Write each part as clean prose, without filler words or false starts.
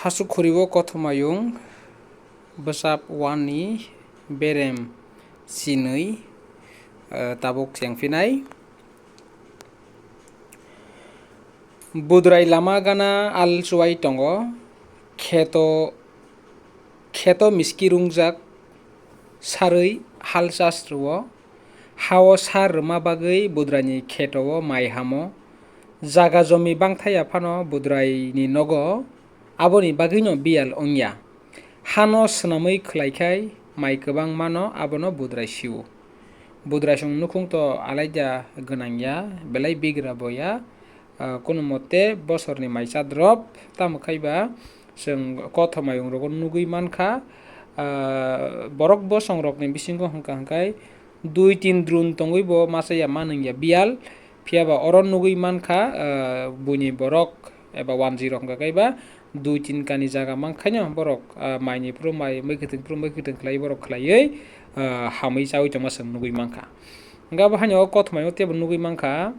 Hachuk Khurio kothomayung bwskang ni Berem-12 tabuk sengfinai budrai lama gana al chuai tongo kheto miski rungjak sarui hal chasruo hao sar rwma bagui budraini khetao mai hamo jaga jomi bangthai phano budrai ni nogo aboni bagui no bial ongya hano swnamui khlaikhai mai kwbang mano abono budrai siu budrai sung nukhung to alaida gwnangya belai bigra boya kono mote bosorni maisa drop Tamokhe ba जों kothomayungrok nugui mankha borok bosongrokni bisingo hwnkha hwnkhe 2-3 drun tongui bo masaya manungya bial phiaba oro nugui mankha buini borok eba 10 hwnkha kaiba 2-3 kani jaga mankhaino borok maini pro mai mwkhwtwng khlai borok khlaiui hamui chawi tongma जों nugui mankha hwnkha bo haino kothomayung tebo nugui mankha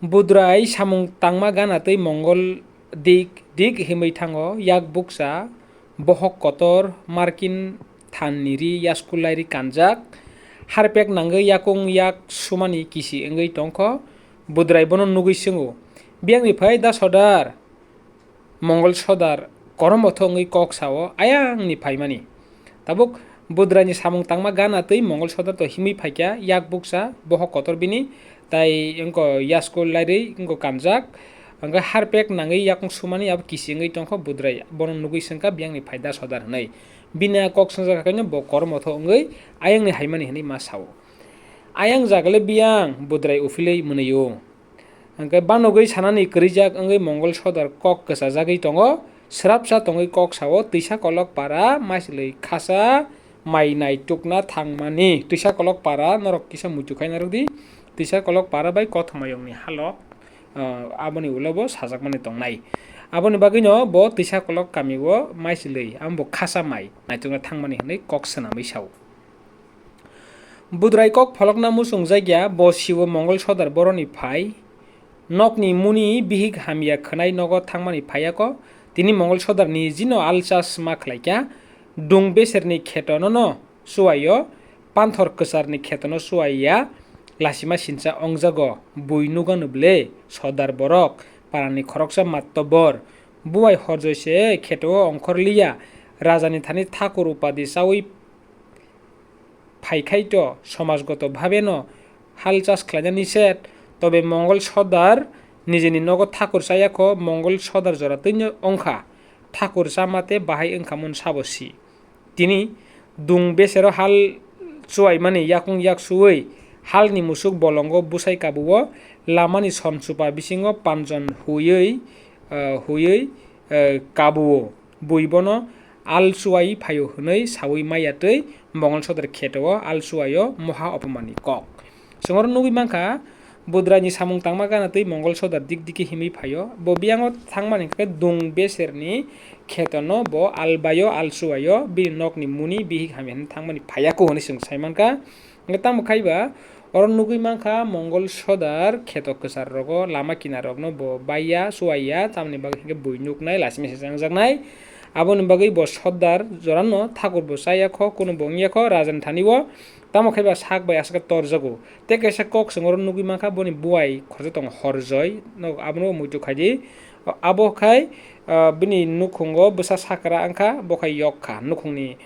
budrai samung tangma gana tei mongol dik himui thango yak buksa bohok kotor markin thanni yaskullairi kanjak harpek nangui yakung yak sumani kisi wngui tongkho budrai bono nugui sungo biyangni phai da sodar mongol sodar koromotho wngui koksao ayangni phaimani tabuk budraini samung tangma gana tei mongol sodar to himui phaikya yak buksa bohok kotor bini tai engko yaskullairi engko kanjak angka harpek nangui yakung sumani abo kisi wngui tongkho budrai bono nugui sengkha biyangni phaida sodar hnai bina kok swngjak kaino bo kormotho wngui ayangni haimani hwnui ma sao ayang jagale biyang budrai ufilei mwnio angka banogui sanani krijak wngui mongol sodar kok kwchajagui tongo srapsa tongui kok sao twisa kolok para maisilui khasa mai nai tukna thangmani twisa kolok para norok kisa muitu khainarokdi twisa kolok para bai kothomayungni halok aboni ulobo sajakmani tongnai aboni bagino bo twisa kolok kamio maisilui ambo khasa mai naitukna thangmani hnui kok swnamui sao budrai kok pholokna musung jaigya bo siwo mongol sodar boroni phai nokni muni bihik hamya khwnai nogo thangmani phaiako tini mongol sodar ni jino alchas ma khlaikya dung beserni khetono no suwayo panthor kwcharni khetono suwaiya lasima sincha ongjago buinuga nuble sodar borok parani khoroksa mattobor buai horjoise khetao ongkhorliya rajani thani thakur upadi chawi phaikhaito somajgoto bhabe no halchas khlaina niset tobe mongol sodar nijeni nogo thakur chayakho mongol sodar jora teinno ongkha thakur chamate bahai wngkhamon sabosi tini dung besero hal chuwaimani yakung yak suwui halni musuk bolongo busai kabuo lamani somchupa bisingo panjon huyui kabuo buibono al chuwai phayo hnui sawi maiatui mongol sodar khetao al chuwayo moha opamani kok songor nugui mankha budraini samung tangma gana tei mongol sodar dikdiki himui phayo bo biyango thangmani khe dung beserni khetono bo albayo alsuwayo bi nokni muni bihik hamya thangmani phayako honi sung saimanka Tamokhe ba oro nugui mankha mongol sodar kheto kwchar rogo lama kinarokno bo baiya suwaiya tamni bagui buinuknai lasimi sangjaknai aboni bagui bo sodar jorano thakur bo chayakho kono bo ongyakho rajan thaniwo Tamokhe ba sak bai asaka torjago te kaisa kok songoro nugui mankha boni buai khorja tong horjoi no abono muitu khaidi abo khai bini nukhungo bwsa sakra angkha bokhai yokha nukhungni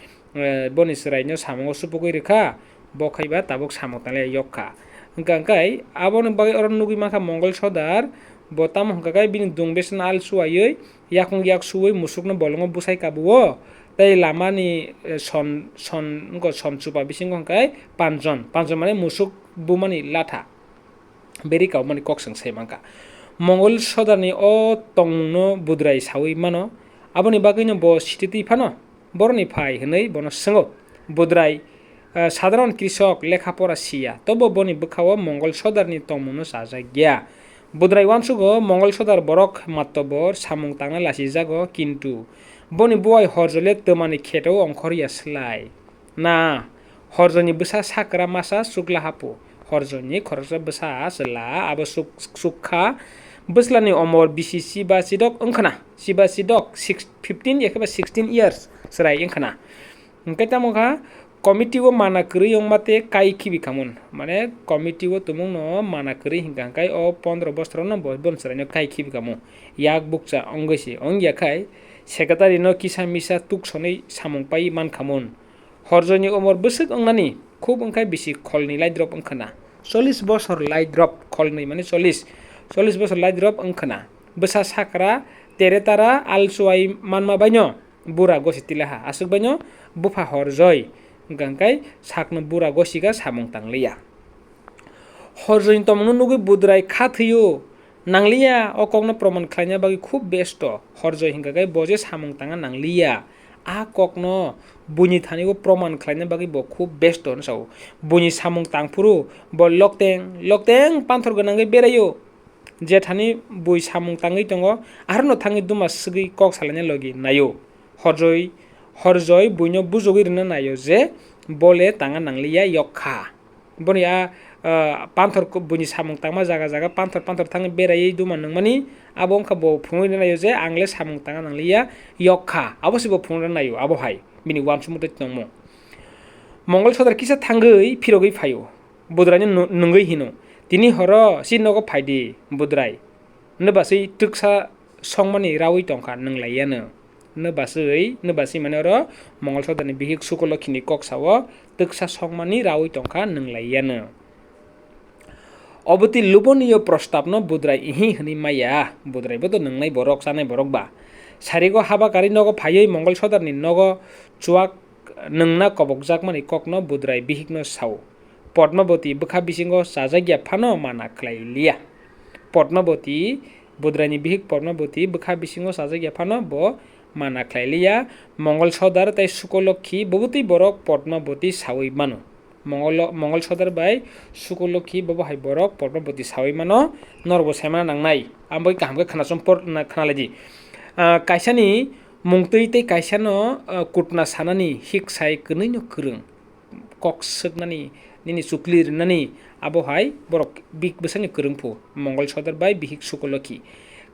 boni sraino samungo supugui rekha bokhai ba tabuk samung tale yokha hwnkha aboni bagai oro nugui mankha mongol sodar bo tamo hwnkha bini dungbesna al suwaiui yakung yak suwui musukno bolongo busai kabuo tei lamani somchupa bisingo hwnkha panjon mane musuk bumani latha beri kaumani koksang saimanka mongol sodarni o tongmungno budrai sawi mano aboni bagino bo sititui phano boroni phai hnui bono sungo budrai সাধারণ কৃষক লেখাপড়া সিয়া তবু বনি বখাও মঙ্গল সদারনি তমুনো সাজাগিয়া বুদ্রাই ওয়ানসুগো মঙ্গল সদার বরক মাত্তবর সামুং তাংনা লাসি জাগো কিন্তু বনি বুয়াই হরজলে তমানি খেটাও অংখরিয়া sly না হরজনি বসা সাকরা মাসা সুকলা হাপু হরজনি খরচা বসা আসলা আবো সুখা बोस्लानि अमर बिसि सिबा सिदक ओंखाना सिबा सिदक 15 एबा 16 years सराय ओंखाना ओंखाय तामोखा कमिटिव माना करै अंमाते काई खिबि खामुन माने कमिटिव तुमुंग न माना करै हिंगा काई ओ 15 बोसोर न बन सराय न काई खिबि खामु याक बुकसा अंगैसे अंगिया खाय सेक्रेटारि न किसा मिसा तुक सनै सामुं पाई मान खामुन हरजनि अमर बोसोक अंनानि खूब अंखाय बिसि खलनि लाइद्रप अंखाना 40 बोसोर लाइद्रप खलनि माने 40 बोसोर लाइद्रप अंखाना बोसा साकरा तेरेतारा आलसुवाई मानमा बायनो बुरा गसि तिलाहा आसुक बायनो बुफा हरजय गंकाय साकनो बुरा गसिगा सामुं तांलिया हरजयनि तमनो नुगै बुद्राय खाथैयो नांलिया अकगनो प्रमाण खालायना बागै खूब बेस्त हरजय हिंगागाय बजे सामुं तांगा नांलिया आ ककनो बुनि थानिगो प्रमाण खालायना बागै ब खूब बेस्त नसाव बुनि सामुं तांफुरु ब लकटें पान्थर गोनांगै बेरायो जेठानि बुइ सामुं ताङै दङ आरो न थाङै दुमा सगै कक सालायना लगी नायो हरजय बुइनो बुजगै रनो नायो जे बले ताङा नांलिया यखा बनिया पान्थर बुनि सामुं तांमा जागा पान्थर थाङै बेरायै दुमा नंमानि आबो अंखा ब फुङै नायो जे आंले सामुं ताङा नांलिया यखा आबोसि ब फुङै नायो आबोहाय बिनि वामसु मुते तंमो मंगल सदर किसा थांगै फिरगै फायो बुद्रानि नंगै हिनो तिनि हर सिनगो फायदि बुद्राय नबासै तृक्सा संमानि रावै टंका नंलायानो नबासै माने र मंगल सदरनि बिहिक सुकलखिनि कक्साव तृक्सा संमानि रावै टंका नंलायानो अबति लुबनियो प्रस्ताव न बुद्राय इहि हनि माया बुद्रायबो तो नंनाय बरक सानाय बरक बा सारिगो हाबाकारि नगो फायै मंगल सदरनि नगो चुवाक नंना कबकजाक मानि ककन बुद्राय बिहिकनो साव पद्मावती बखा बिसिंगो साजाग्या फानो माना खलाइलिया पद्मावती बुद्रायनि बिहिक पद्मावती बखा बिसिंगो साजाग्या फानो ब माना खलाइलिया मंगल सदर तै सुकलखि बबुति बरक पद्मावती सावै मानो मंगल सदर बाय सुकलखि बबहाय बरक पद्मावती सावै मानो नरबो सायमा नांनाय आमबै कामगे खानासम खानालायदि कायसानि मुंतै तै कायसानो कुटना सानानि हिकसाय कनैनो खोरों कक सोकनानि निनि सुक्लिर नानि आबहाय बरक बिक बसानि खोरोंफु मंगल सदर बाय बिहिक सुकलखि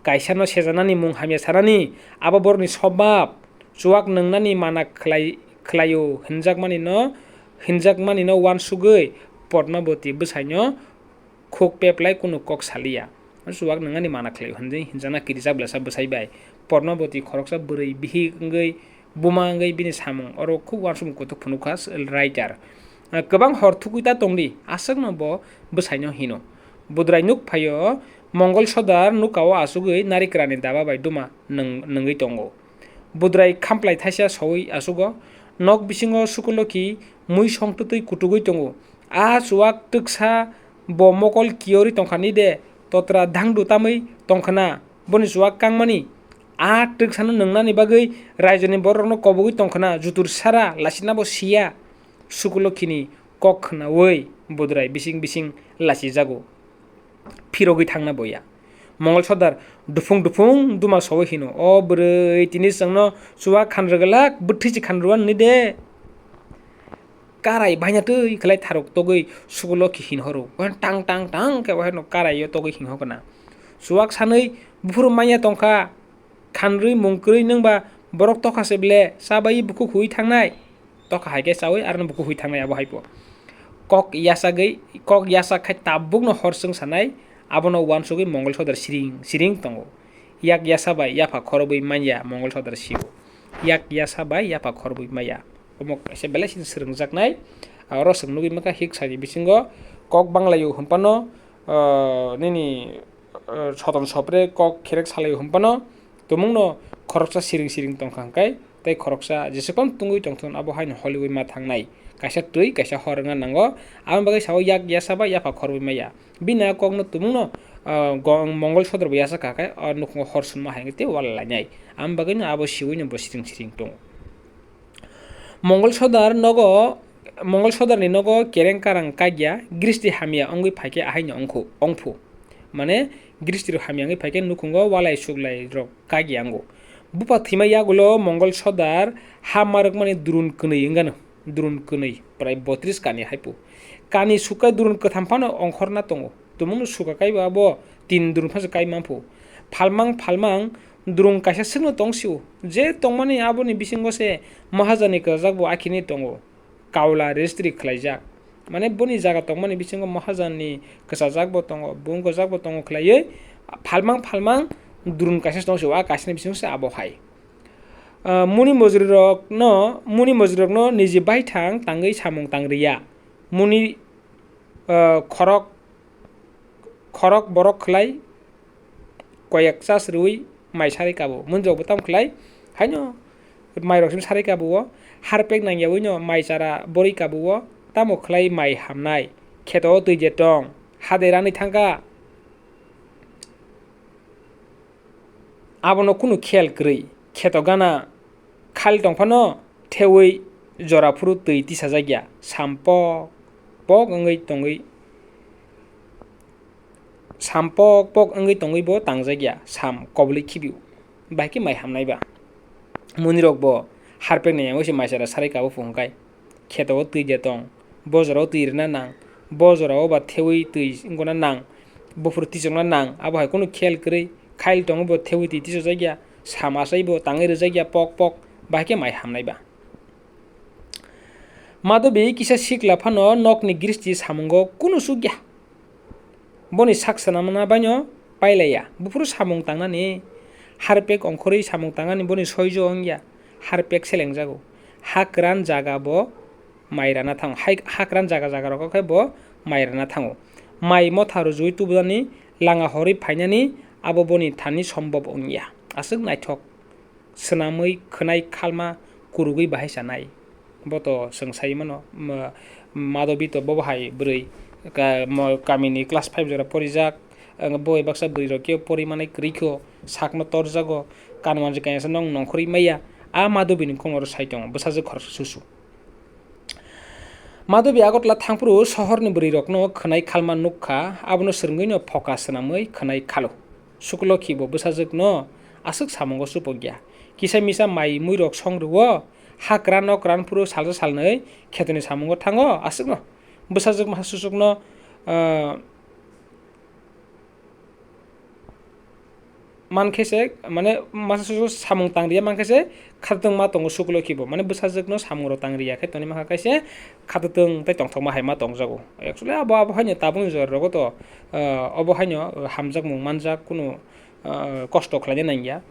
कायसानो सेजानानि मुं हामिया सानानि आबो बरनि सबाब चुवाक नंनानि माना खलायो हिनजाक मानि न वान सुगै पद्मावती बसायनो खोक पेपलाय कुनु कक सालिया चुवाक नंनानि माना खलायो हिनजाना किरि जाब्लासा बसायबाय पद्मावती खरकसा बोरै बिहिगै बुमांगै बिनि सामुं अरो खूब वानसुम कत फुनुखास राइटार गोबां हरथुकुइता तंदि आसक न ब बसायनो हिनो बुद्राय नुक फायो मंगल सदर नुकाव आसुगै नारिक्रानि दाबा बाय दुमा नंगै तंगो बुद्राय खामप्लाय थाइसा सवै आसुगो नक बिसिंगो सुकलखि मुइ संतुतै कुटुगै तंगो आ चुवाक तृक्सा ब मकल कियरि तंखानि दे तत्रा धांदु तामै तंखाना बनि चुवाक कांमानि आ तृक्सानो नंनानि बागै रायजोनि बरनो कबगै तंखाना जुतुर सारा लासिना ब सिया सुकलखिनि कखना वै बुद्राय बिसिं लासि जागो फिरगै थांना बया मंगल सदर दुफुं दुमा सवै हिनो अ बोरै तिनि संनो चुवा खानरगलाक बुथिसि खानरुवान नि दे काराय बायनातै खलाय थारक तगै सुकलखि हिनहरो टां के वहाय न काराय तगै हिनहगना चुवाक सानै बुफुर माया तंखा खानरै मंक्रै नोंबा बरक तखासे ब्ले साबाय बुखु हुइ थांनाय तखा हायके सावै आरो बुखु हुइ थांनाय आबहायबो कक यासा खाय ताबुक न हरसं सानाय आबनो वानसुगै मंगल सदर सिरिं तंगो याक यासा बाय याफा खरबै माया मंगल सदर सिगो याक यासा बाय याफा खरबै माया अमक एसे बेलासिन स्रंगजाकनाय आरो सोंनुगै मका हिक सानि बिसिंगो कक बांलायो हमपानो निनि सदन सप्रे कक खेरेक सालायो हमपानो तुमुंनो खरकसा सिरिं तंखांखाय तै खरकसा जेसेबां तुंगै तंथन आबहाय हलिवै मा थांनाय कायसा तै कायसा हरंगा नांगो आम बागै साव याक यासा बा याफा खरबै माया बिना ककनो तुमुंनो मंगल सदर यासा काकाय नुखंग हरसुन मा हायते वालालायनाय आम बागै न आबो सिवैनो ब सिरिं दं मंगल सदरनि नगो केरें कारं काग्या ग्रिस्ति हामिया अंगै फायके आहायनो अंफु माने ग्रिस्तिर हामिया अंगै फायके नुखंग वालाय सुगलाय रक काग्या अंगो बुपा थैमा यागुलो मंगल सदर हामारक माने दुरुन कनै इंगानो दुरुन कनै प्राय 32 कानि हायपु कानि सुकाय दुरुन कथामफानो अंखरना तंगो तुमुंनो सुकाकाय बाबो tin durung phasa kai mampu falmang durung kaisa singno tongsiu je tongmani aboni bisingo se mahajani kajak bo akini tongo kaula registry khlaijak mane boni jaga tongmani bisingo mahajani kasajak bo tongo bung kajak bo tongo khlaiye falmang durung kaisa tongsiu a kaisini bisingo se abo hai muni mojri rok no niji baithang tangui samung tangriya muni khorok borok khlai koyak chas rui mai sari kabo munjok botam khlai haino mai rok sim sari kabo harpek nangyawi no mai chara bori kabo tamo khlai mai hamnai kheto tui je tong haderani thangka abono kunu khel krui kheto gana khal tongphano thewi jorafuru tui tisajagya sampok pok ongoi tongoi sampok pok ongoi tongoi bo tangjagya sam kobli khibiu baiki mai hamnai ba munirok bo harpek ne yangosi maisara sarai kabo phungkai kheto tui je tong bojoro tui rena nang bojoro ba thewi tui ngona nang bofur tisongna nang abo hai kono khel krui khail tongo bo thewi tui tisajagya samasai bo tangai rejagya pok baiki mai hamnai ba madobi kisa sikla phano nokni gristi samungo kunu sugya boni saksanamna baino pailaya bufuru samung tangnani harpek ongkhorui samung tangnani boni soijo ongya harpek selengjago hakran jaga bo mairana thang hakran jaga rok khai bo mairana thango mai motha rujui tubani langa hori phainani abo boni thani sombab ongya asuk naithok swnamui khwnai khalma kurugui bahai sanai boto sengsai mano madobi to bobahai brui kamini class 5 jora porijak boi baksa brui rokyo porimanai krikho sakno torjago kanwanji kaisa nongkhori maya a madobi ni khongor saitong bwsajuk khor susu madobi agotla thangpuru sohorni brui rokno khwnai khalma nukha abono swrwngui no phoka swnamui khwnai khalo sukloki bo bwsajuk no asuk samungo supogya kisa misa mai muirok songruo hakran nokran puru salsa salnai khetoni samungo thango asuk no bwsajuk mahasusuk no mankese mane mahasusuk samung tangriya mankese khattung ma tongo sukloki bo mane bwsajuk no samungro tangriya khetoni maha kaise khattung tai tongthok ma hai ma tongjago actually abo haino tabung jor rogo to abo haino hamjak mung manjak kuno kosto khlaina nangya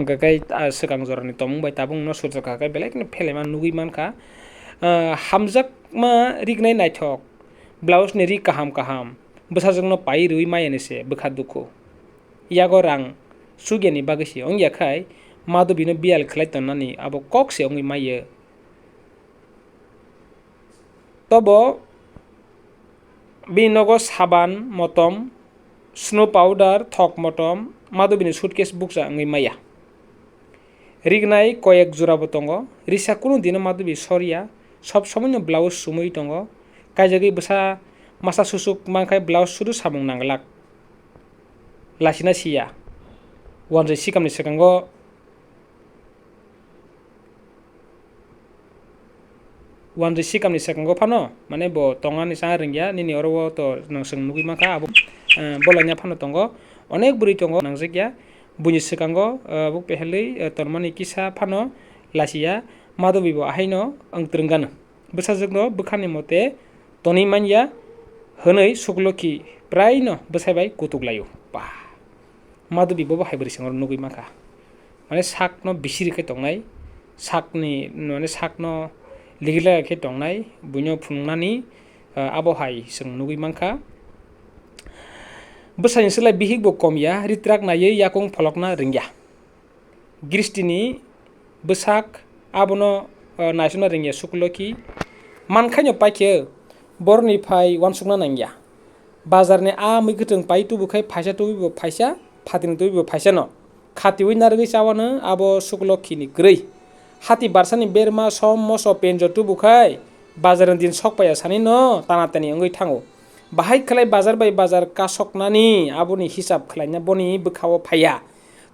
kai swkang jorani tomung bai tabung no surjaka kai belai kino phelaima nugui manka hamjak ma rignai naithok blouse ni ri kaham bwsajuk no pai rui mayani se bwkha dukhu yago rang sugeni bagisi ongya khai madobi no bial khlai tonnani abo kokse ongui maye tobo binogo saban motom snow powder thok motom madobi ni suitcase buksa ongui maya rignai koyek jura bo tongo risa kuno dino madobi soria sob somoino blouse sumui tongo kaijagi bwsa masa susuk mangkhai blouse sudu samung nanglak lasina siya wanjai sikamni sekango phano mane bo tongani sa ringya nini oro to nangsung nugui mangkha abo bolanya phano tongo onek buri tongo nangjakya buni sekango buk pehelui tormani kisa phano lasia madobi bo ahaino angtrunggano bwsajuk no bwkhani mote toni manya hwnui sukloki prai no bwsaibai kutuklayo pa madobi bo haibri singor nugui mangkha mane sak no bisiri khai tongnai sakni mane sak no ligila khai tongnai buino phungnani abo hai sing nugui mangkha bwsani selai bihik bo komya ritrak naiye yakung pholokna ringya gristini bwsak abono naisuna ringya sukloki mankhaino paikhe borni phai wansukna nangya bazarni a mui pai tubukhai phaisa tubibo phaisa phating tubibo phaisa no khatiwi nargui chawano abo sukloki ni grei hati barsani berma som moso penjo tubukhai bazarni din sokpaya sani no tanatani ongui thango bahai khlai bazar bai bazar kasoknani aboni hisab khlaina boni bwkhao phaya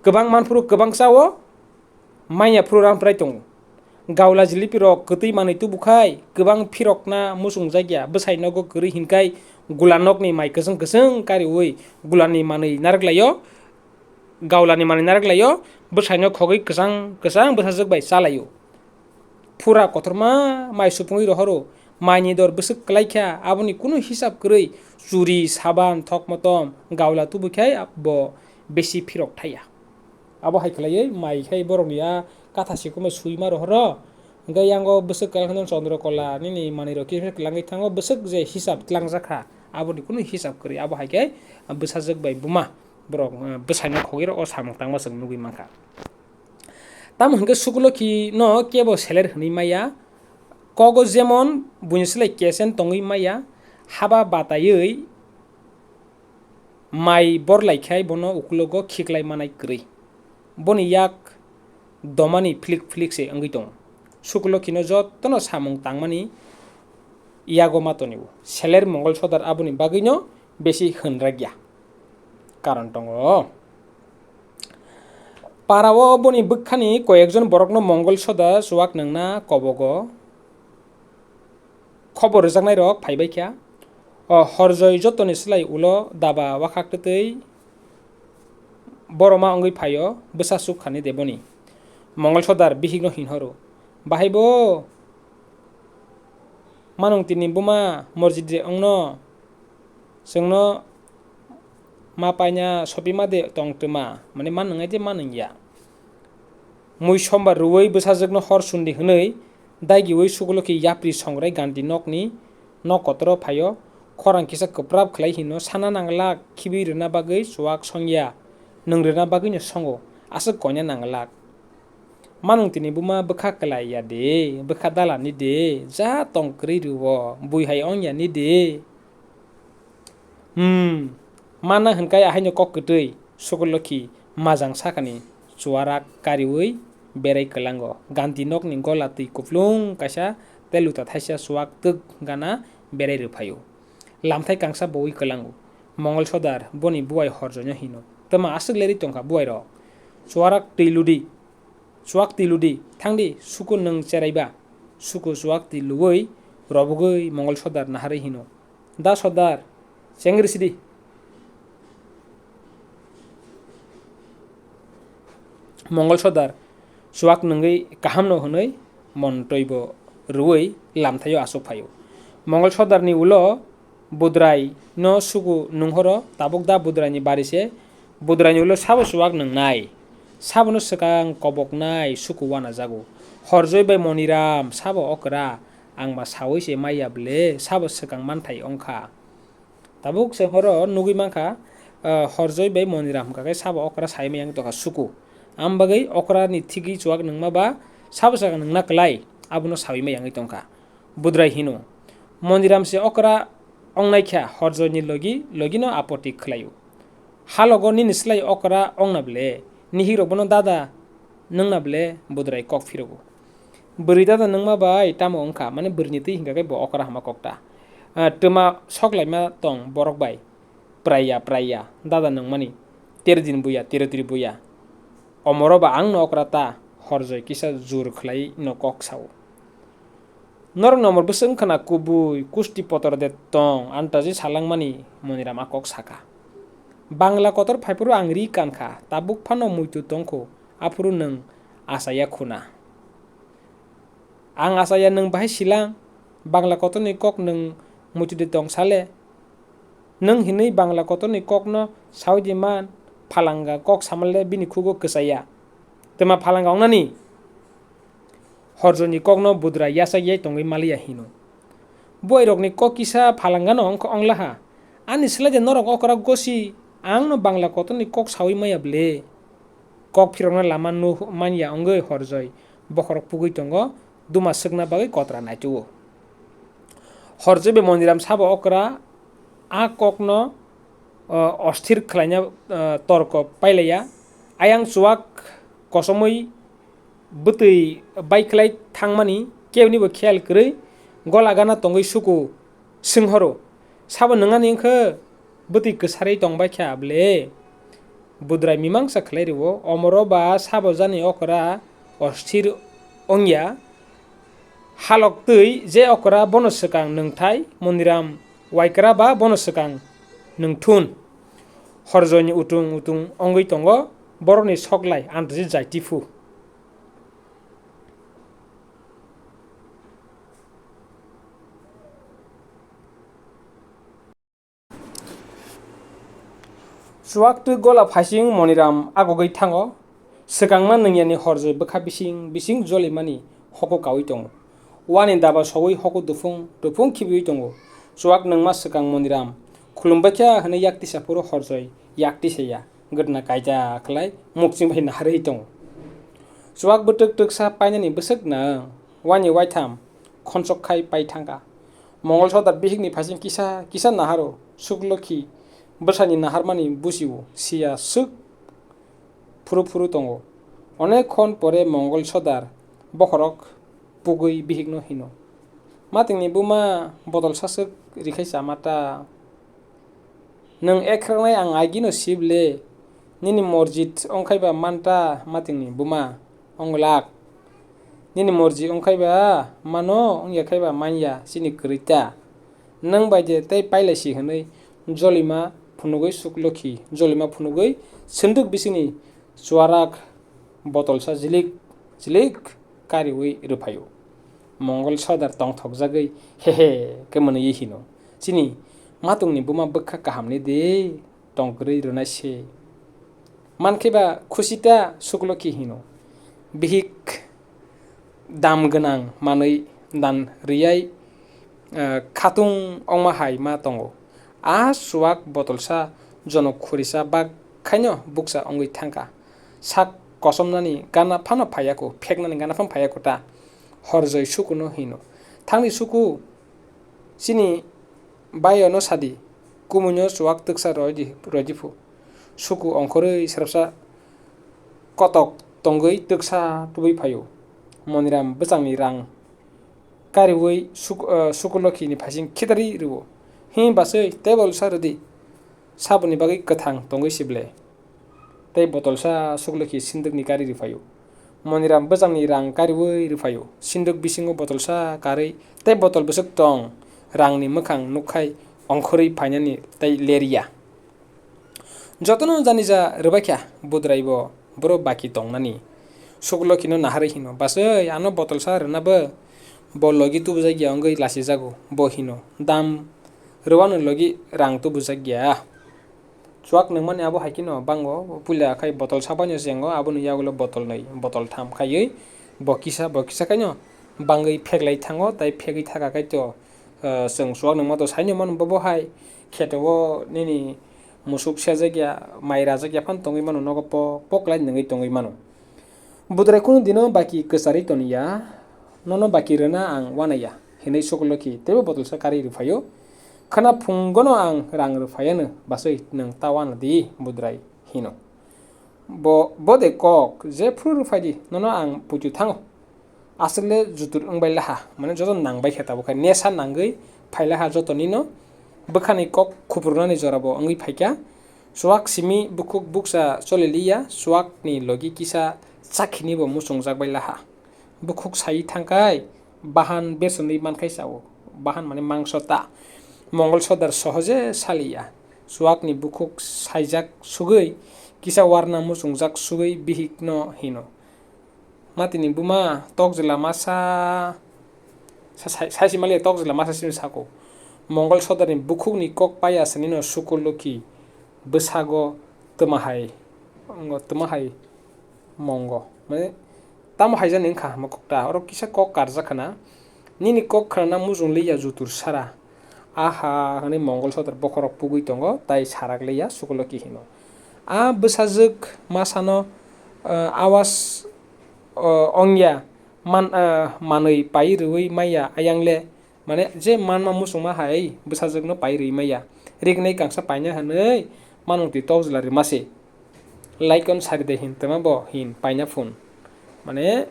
gobang manfuru gobang chawo maya purang prai tongo gaula jilipi rok kwtui manui tubukhai gobang phirokna musung jagya bwsai nogo gori hinkai gulanokni mai kusung kariui gulani manui naраklayo gaulani manui naраklayo bwskango khogui kusang bwsajak bai chalaio pura kotorma mai supungui rohoro maini dor bwsuk klaikha aboni kuno hisab kwrui churi saban thokmotom gaula tubukhai bo besi phirok thaya abo haiklaioi mai khai boroknia katha sikuma suima rohoro hingke yango bwsuk kalkhana chandrakala nini manui rok khe klangui thango bwsuk je hisab klangjakha aboni kuno hisab kwrui abo haikhe bwsajak bai buma borok bwsaino khogui o samung tangma chung nugui mankha tamo hingke sukuloki no kebo seler hwnui maya kogo jemon buini slai kesen tongui maya haba bataioi mai borlaikhai bono ukulogo khiklai manai kwrui boni yak domani phlik se wngui tongo sukuloki no jotono samung tangmani yago matonibo seler mongol sodar aboni bagui no besi hwnragya karon tongo parao boni bwkhani koyekjon borokno mongol soda swrwngnairok kobogo khobor rwjaknairok phaibaikha horjoi jotoni slai ulo daba wakhaktwtwi boroma wngui phaio bwsasuk khani deboni mongol sodar bihigno hinhoro bahaibo manung tini buma morjid je ongno chungno mapaina sopima de tongtoma mane manungai de manungya mui sombar ruwei bwsajakno hor sundi hwnui daigiwei sukuloki yapri songrai gandhi nokni nok kotoro phaio khorang kisa kwprap khlai hino sana nanglak khibi rwna bagui swak songya nungrwna bagui no songo asuk koina nanglak manung tini buma bwkha klai ya de bwkha dalani de ja tongkrui ruwo buihai ongya ni de mana hwnkai ahaino kokkutui sukuloki majang sakani chuarak kariui berai klango gandhi nokni gola tui kuplung kaisa teluta thaisa swak tuk gana berai rwphaio lamthai kangsa boi klango mongol sodar boni buai horjoino hino tama asuk leri tongkha buai rok chuak tiludi thangdi suku nung cheraiba suku chuak tiluoi robugui mongol sodar naharui hino da sodar chengri sidi mongol sodar chuak nungui kaham no hwnui montoibo ruwei lamthaio asuk phaio mongol sodar ni ulo budrai no suku nunghoro tabuk da budrai ni barise budrai ni ulo sabo chuak nungnai sabono swkang koboknai suku wana jago horjoi bai moniram sabo okra angma sawi se maya ble sabo swkang manthai ongkha tabuk se horo nugui mankha horjoi bai moniram hingkha sabo okra saimai yang tokha suku ambagai okra ni thigui chuak nungma ba sabo swkang nungna klai abono sawimai yangui tongkha budrai hino moniram se okra ongnaikha horjoi ni logi no apoti khlaio halogo nini slai okra ongna ble nihirok bono dada nungna ble budrai kok phirogo bwrwi dada nungma bai tamo ongkha mane bwrwini twi hingkha bo okra hama kokta tuma soklaima tong borok bai praya dada nungmani 13 din buya 13 buya omoro ba angno okra ta horjoi kisa jur khlai no kok sao norok nomor bwsung khana kubui kusti potor de tong antaji salangmani moniram akok saka bangla kotor phaipuru angri kankha tabuk phano muitu tongkho afuru nung asaya khuna ang asaya nung bahai silang bangla kotor ni kok nung muitu de tong sale nung hinui bangla kotor ni kok no saudi man phalanga kok samalle bini khugo ksaya tema phalanga ongnani horjoni kok no budra yasa yai tongui malia hino boirok ni kok kisa phalanga no onglaha ani slade norok okra gosi ang no bangla kotor ni kok sawi maya ble kok phirokna lama nu manya ongoi horjoi bokhorok pugui tongo duma sukna bagui kotra naituo horjoi be moniram sabo okra a kok no osthir khlaina torko pailaya ayang chuak kosomoi butui baiklai thangmani kewni bo khel krui gola gana tongoi suku singhoro sabo nungani engkhe butui kwsarei tongbai kha ble budrai mimangsa khlairiwo omoro ba sabo jani okra osthir ongya halok tui je okra bono swkang nungthai moniram waikra ba bono swkang nungthun horjoni utung utung ongoi tongo borokni soklai andri jai tifu swak tu gola phasing moniram agogoi thango swkangma nungyani horjoi bwkha bising jolimani hoko kawi tongo wani daba sowoi hoko dufung khibiwi tongo swak nungma swkang moniram khulumbaikha hwna yakti sapuro horjoi yakti saya gotna kaija khlai mukching bai naharwi tongo swak bwtuk tuksa painani bwswk nang wani waitham khonchok khai pai thangka mongol sodar bihikni phasing kisa naharo sukloki bwsani naharmani busiwo siya suk furu tongo onek khon pore mongol sodar bokhorok pugui bihikno hino matingni buma botol sasuk rikhaisa mata nung ekrangnai ang agino sible nini morjit ongkhaiba manta matingni buma onglak nini morji ongkhaiba mano ongyakhaiba manya sini krita nung baide tei pailasi hwnoi jolima phunugoi sukloki jolima phunugoi sunduk bisini chwarak botolsa jilik kariwi ruphayo mongol sodar tongthokjagoi hehe kemani hino chini matungni buma bwkha kahamni de tongkrui runase mankhiba khusita sukloki hino bihik dam gwnang manui dan riyai khatung ongmahai ma tongo swak botolsa jonok khurisa bak khaino buksa ongoi thangka sak kosomnani gana phano phayako pheknani gana phano phayako ta horjoi sukuno hino thangni suku sini bayono sadi kumunyo swak tuksa roidifu suku ongkhorui srapsa kotok tongoi tuksa tubui phayo moniram bwchangni rang kariwui sukuloki ni phasing khitari rubo basoi tebol sarodi sabuni bagai kathang tongoi sible tei botol sa sukloki sinduk ni kari rifayo moniram bwchangni rang kariwui rifayo sinduk bisingo botol sa kari tei botol bwsuk tong rangni mwkhang nukhai ongkhorui phainani tei leria jotono janija rwbaikha budraibo boro baki tongnani sukloki no naharwi hino basoi ano botol sa rwnabo bo logi tubujagya ongoi lasijago bo hino dam rwano logi rang tubujagya swak nungmani abo haikino bango pula khai botol sabanyo jengo aboni yagulo botol nei botol tham khaiui bo kisa kaino bangai pheklai thango tai phegui thaka kaito sung swak nungma to saino man bobo hai khetowo nini musuk sajagya maira jagya phan tongui mano nogo poklai nungui tongui mano budrai kunu dino baki kwsari toniya nono baki rena ang wanaya hinai sukloki tebo botol sa kari rufayo khana phunggono ang rang rufayano basoi nung tawana di budrai hino bode kok je phru rufadi nono ang puju thango asle jutur ongbai laha mane joto nangbai kheta bukai nesa nangoi phailaha joto nino bwkhani kok khupurnani jorabo ongoi phaikya swak simi bukhuk buksa choleliya swak ni logi kisa chakhini bo musongjak laha bukhuk sai thangkai bahan besoni mankhai sao bahan mane mangso ta mongol sodar sohoje saliya swak ni bukhuk saijak sugui kisa warna musungjak sugui bihikno hino matini buma tokjela masa saisi mali tokjela masa sim sako mongol sodar ni bukhuk ni kok paya sanino sukuloki bwsago tmahai mongo mane Tamokhe jan ingkha makokta oro kisa kok karjakhana nini kok khana mujung leya jutur sara aha hani mongol sodar bokhorok pugui tongo tai sarak leya sukuloki hino bwsajuk masano awas ongya manui pai rui maya ayangle mane je manma musungma hai bwsajuk no pai rui maya rignai kangsa paina hanoi manungti tokjlari mase laikon saride hin temabo hin paina phun mane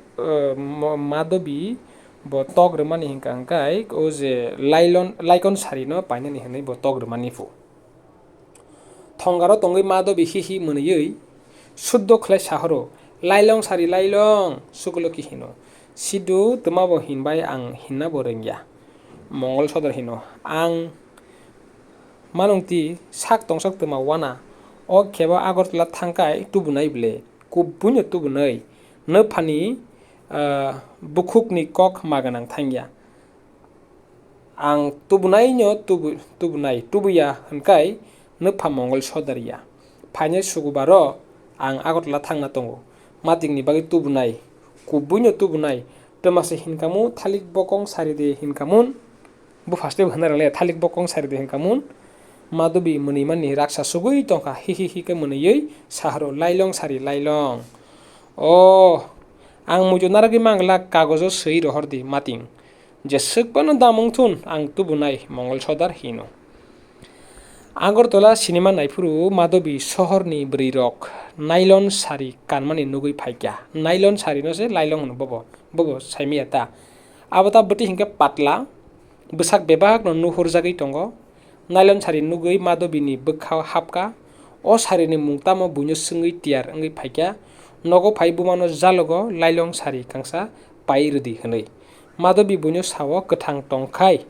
madobi bo tok rwmani hingka hingkai o je laikon sari no painani hinai bo tok rwmani fu thongaro tongoi madobi hihi mwniyui suddo khlai sahoro lailong sari lailong sukuloki hino sidu tmabo hinbai ang hinna bo rengya mongol sodar hino ang manungti sak tongsak tuma wana o kheba Agartala thangkai tubunai ble kubbuno tubunai no phani bukhukni kok maganang thangya ang tubunai no tubunai tubuya hankai no pha mongol sodariya phaine sugubaro ang Agartala thangna tongo matingni bagi tubunai kubbuno tubunai tomase hinkamu thalik bokong saride hinkamun bu faste bhanarale thalik bokong saride hinkamun madobi munimani raksa sugui tongka hi ke muniyei saharo lailong sari lailong o ang mujo naragi mangla kagojo sei rohordi mating je sukbano damungthun ang tubunai mongol sodar hino Agartala cinema naifuru madobi sohorni brirok nylon sari kanmani nugui phaikya nylon sari no se lailong no bobo saimiata abata bati hingke patla bwsak bebak no nuhurjagui tongo nylon sari nugui madobini bwkha hapka o sarini mungtamo buino sungui tiar ongui phaikya nogo phai bumano jalogo lailong sari kangsa pairudi hwnui madobi buino sawo kwthang tongkhai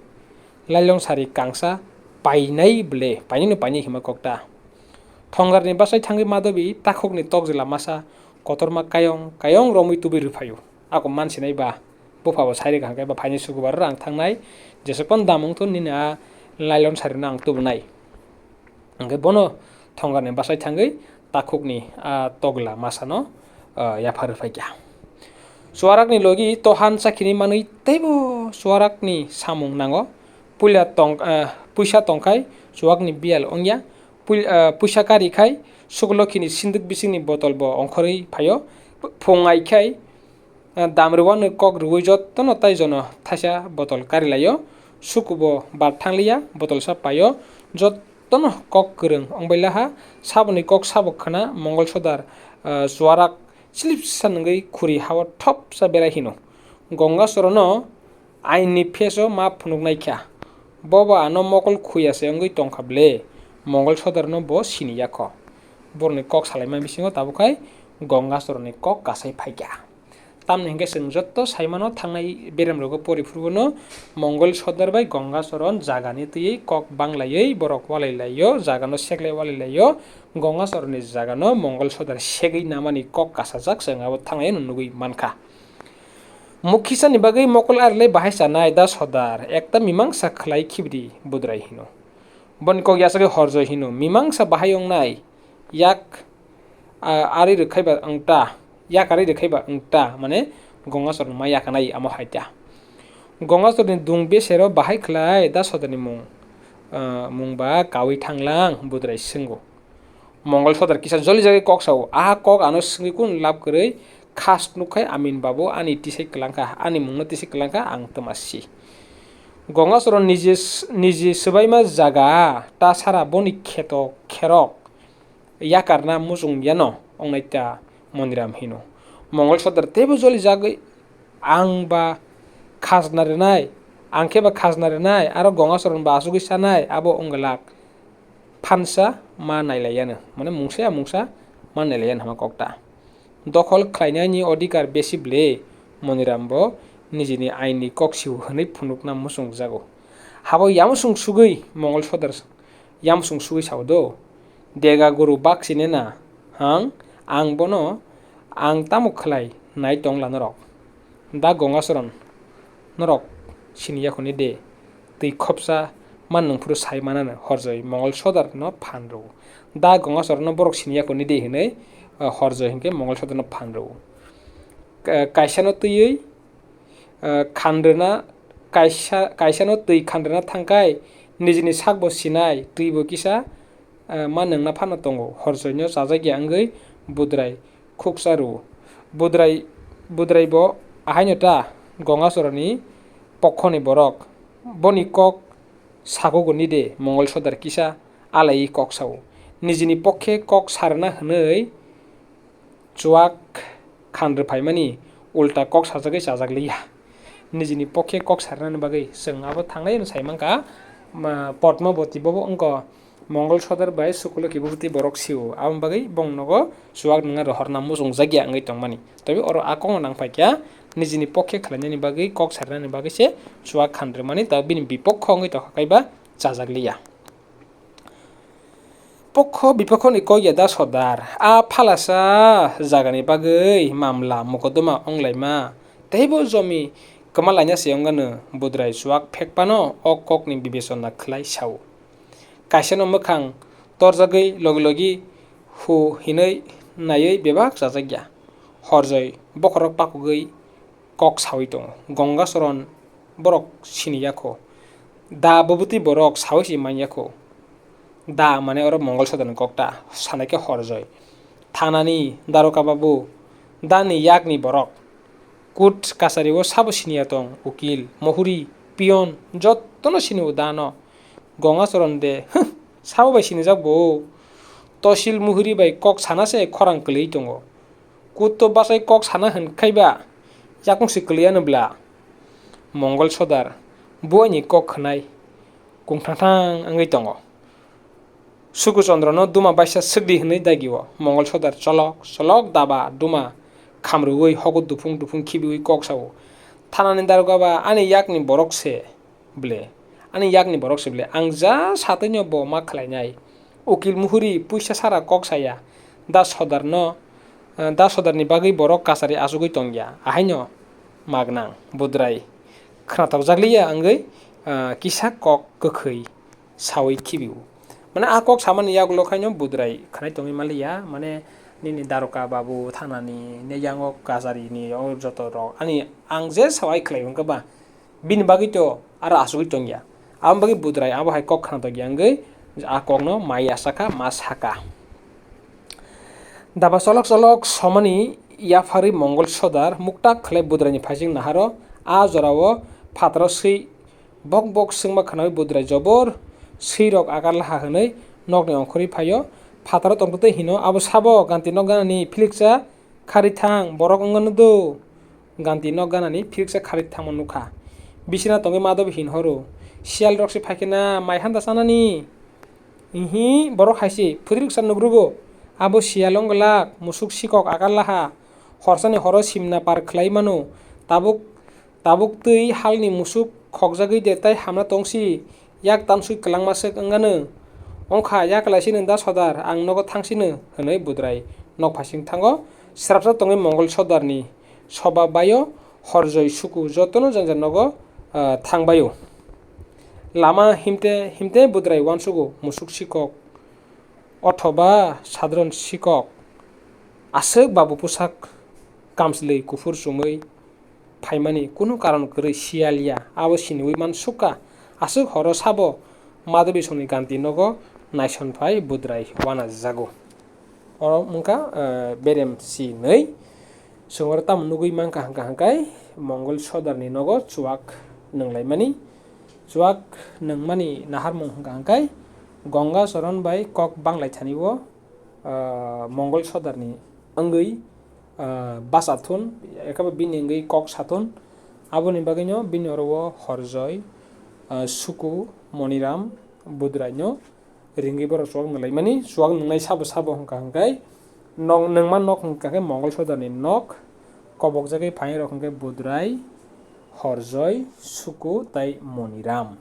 lailong sari kangsa painai ble paini hima kokta thongarni basai thangi madobi takhokni tokjela masa kotorma kayong romui tubi rupayu ako mansinai ba bufabo sairi khangkai ba phaini sugubar rang thangnai jesokon damungthun nina lailon sari nang tubunai angke bono thongarni basai thangi takhokni togla masano yapharu phaikya Swrwngnairok logi tohan sakhini manui teibo Swrwngnairok samung nango puisa tongkai Swrwngnairok bial ongya puisa kari khai suglokini sinduk bisingni botol bo ongkhorui phayo phungai khai damruwan kok ruwi jottono taijono thaisa botol karilayo sukubo bar thanglia botol sa payo jottono kok kwrung ongbailaha saboni kok sabok khana mongol sodar Swrwngnairok slip sanungui khuri hawa thop sa berai hino gonga sorono aini pheso ma phunuk naikha bobo ano mokol khuyase ongui tongkhable mongol sodarno bo sini yakho borni kok salaima bisingo tabukai gonga soroni kok kasai phaikya tamni hingke sing jotto saimano thangnai berem-12 porifurbono mongol sodar bai gonga soron jagani tui kok banglaiei borok walailaio jagano seklai walailaio gonga soroni jagano mongol sodar segui namani kok kasajak sing abo thangnai nugui mankha Mukhisa ni bagui mokol arlai bahai sanai da sodar ekta mimangsa khlai khibdi budrai hino bon kok yasage horjoi hino mimangsa bahai ongnai yak ari rkhaiba angta yakari rekhaiba angta mane gonga sorni ma yakanai amo haitya gonga sorni dung besero bahai khlai da sodani mungba kawi thanglang budrai singo mongol sodar kisa joli jage kok saw kok ano singi kun lab korei khas nukhai amin babu ani tisai klangka ani mungno tisai klangka ang tamasi gonga soron nije sebaima jaga ta sara boni kherok yakarna musung yano ongnaita moniram hino mongol sodar tebo joli jagoi ang ba khajna renai angke ba khajna renai aro gonga soron ba asugui sanai abo ongalak phansa ma nailayano mane mungsa ma nailayan hama kokta dokhol khlainani odhikar besi ble monirambo nijini aini koksiu hwnui phunukna musung jago habo yamusung sugui mongol sodar yamusung sugui sawdo dega guru baksine na ang bono ang tamok khlai nai tongla norok da gonga soron norok siniya khoni de tui khopsa mannungfuru saimanano horjoi mongol sodar no phanro da gonga soron no borok siniya khoni de hinai horjoi hingke mongol sodar no phanro kaisano tuiei khandrena kaisano tui khandrena thangkai nijini sakbo sinai tuibo kisa manungna phano tongo horjoi no jajagya angui budrai khuksaru budrai bo ahainota gonga soroni pokhoni borok boni kok sagogoni de mongol sodar kisa alai kok saw nijini pokhe kok sarna hnoi chuak khandre phaimani ulta kok sajagai sajagliya nijini pokhe kok sarna bagai sing abo thangnai no saimangka Padmabati bobo ongko mongol sodar bai sukulo kibuti borok siu am bagai bongnogo Swrwngnairok horna musung jagya ngai tongmani tobe oro akong nangpaikya nijini pokhe khlainani bagai kok sarnani bagai se chuak khandremani ta bini bipokho ngai to kaiba chajakliya pokho bipokho ni ko ya da sodar a phalasa jagani bagui mamla mokodoma onglaima teibo jomi kamalanya seyongano budrai chuak phekpano o kok ni bibesona khlai sau kaisano mokhang torjagui logilogi hu hinai naiui bebak jajakya horjoi bokhorok pakugui kok sawi tongo gonga soron borok siniyakho da bobuti borok sawisi manyakho da mane oro mongol sodan kokta sanaike horjoi thanani daroka babu dani yakni borok kut kasari o sabo siniya tong ukil mohuri pion jottono sini udano gonga soron de sabo bai sinijak bo tosil muhuri bai kok sanase khorang klei tongo kut to basai kok sana hinkaiba yakung sikliyanobla mongol sodar buani kok khnai kungthang angei tongo suku chandra no duma baisa sugdi hinai dagiwo mongol sodar cholok cholok daba duma khamrugui hogod dufung dufung khibiui kok sawo thanani daroga ba ani yakni borok se ble ani yakni borok se ble ang ja satenyo bo ma khlainai ukil muhuri puisa sara kok saya da sodar no da sodarni bagui borok kasari asugui tongya ahaino magnang budrai khnatok jakliya angei kisa kok kokhoi sawi khibiu mane a kok samani yagulo khaino budrai khnai tongi maliya mane nini daroka babu thanani neyango kasari ni o joto rok ani angje sawai khlaibong ba bin bagui to ara asugui tongya am bagui budrai abo hai kok khna tongya angei a kok no mai asaka mas haka daba solok solok somani yafari mongol sodar mukta khlai budrai ni phasing naharo a jorao phatro sei bok bok singma khanai budrai jobor seirok akarla hahnai nokni ongkhori phayo phataro tongtoi hino abo sabo ganti nokganani philiksa kharithang borok ongano do ganti nokganani philiksa kharithang manukha bisina tongi madab hinhoro sial rokse phaikena maihanda sanani ihi borok haisi phudrik san nugrugo abo sialonglak musuk sikok akarlaha horsani horo simna par khlai mano tabuk tui halni musuk khokjagui de tai hamna tongsi yak tamsui klangmasek angano ongkha yaklaisini da sodar ang nogo thangsino hinai budrai nok phasing thango srapsa tongi mongol sodarni soba bayo horjoi suku jotono jangja nogo thangbayo lama himte budrai wansugo musuk sikok othoba sadron sikok asuk babu pusak kamslei kufur sumui phaimani kuno karon kwrwi sialia abo sinui man suka asuk horo sabo madhabi soni ganti nogo naison phai budrai wana jago oro mungka berem si nei sungor tam nugui mangka hangkai mongol sodarni nogo chuak nanglaimani chuak nangmani naharmung hangkai gonga soron bai kok banglai thaniwo mongol sodarni angui basathun ekaba bini angui kok sathun aboni bagino bini oro horjoi suku moniram budrai no ringi boro chuak nanglaimani chuak nangnai sabo sabo hangkai nangman nok hangkai mongol sodarni nok kobok jagai phaini rok hangkai budrai horjoi suku tai moniram